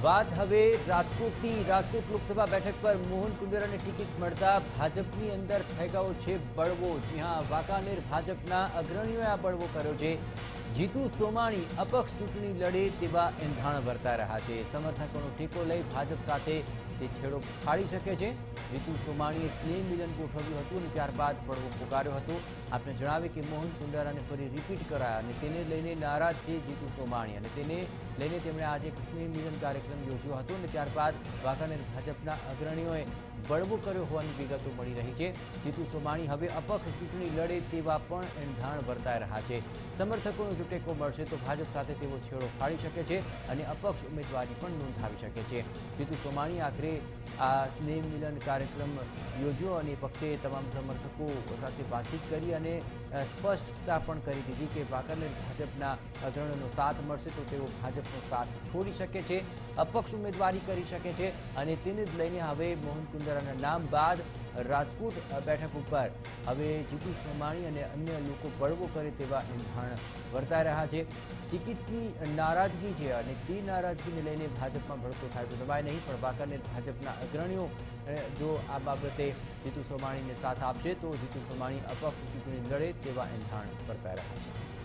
વાત હવે રાજકોટ લોકસભા બેઠક પર મોહન કુંડારાને ટિકિટ મળતા ભાજપની અંદર થઈ ગયો છે બળવો। જી હા, વાંકાનેર ભાજપના અગ્રણીઓએ આ બળવો કર્યો છે। જીતુ સોમાણી અપક્ષ ચૂંટણી લડે તેવા એંધાણ વર્તાઈ રહ્યા છે। સમર્થકોનો ટેકો લઈ ભાજપ સાથે તે છેડો ફાડી શકે છે। જીતુ સોમાણીએ સ્નેહ મિલન ગોઠવ્યું હતું અને ત્યારબાદ બળવો પુકાર્યો હતો। આપને જણાવે કે મોહન કુંડારાને ફરી રિપીટ કરાયા અને તેને લઈને નારાજ છે જીતુ સોમાણી અને તેને લઈને તેમણે આજે એક સ્નેહ મિલન કાર્યક્રમ યોજ્યો હતો અને ત્યારબાદ વાંકાનેર ભાજપના અગ્રણીઓએ બળવો કર્યો હોવાની વિગતો મળી રહી છે। જીતુ સોમાણી હવે અપક્ષ ચૂંટણી લડે તેવા પણ એંધાણ વર્તાઈ રહ્યા છે। સમર્થકોનો જો ટેકો મળશે તો ભાજપ સાથે તેઓ છેડો ફાડી શકે છે અને અપક્ષ ઉમેદવારી પણ નોંધાવી શકે છે। જીતુ સોમાણી આખરે આ સ્નેહ મિલન કાર્યક્રમ યોજ્યો અને પક્ષે તમામ સમર્થકો સાથે વાતચીત કરી અને સ્પષ્ટતા પણ કરી દીધી કે વાંકાનેર ભાજપના અગ્રણીઓનો સાથ મળશે તો તેઓ ભાજપનો સાથ છોડી શકે છે, અપક્ષ ઉમેદવારી કરી શકે છે અને તેને જ લઈને હવે મોહન કુંડારાના નામ બાદ રાજકોટ બેઠક ઉપર હવે જીતુ સોમાણી અને અન્ય લોકો બળવો કરે તેવા એંધાણ વર્તાઈ રહ્યા છે। ટિકિટની નારાજગી છે અને તે નારાજગીને લઈને ભાજપમાં ભડકો થાય તો દબાય નહીં, પણ વાંકાનેર ભાજપના અગ્રણીઓ જો આ બાબતે જીતુ સોમાણીને સાથ આપશે તો જીતુ સોમાણી અપક્ષ ચૂંટણી લડે તેવા એંધાણ વર્તાઈ રહ્યા છે।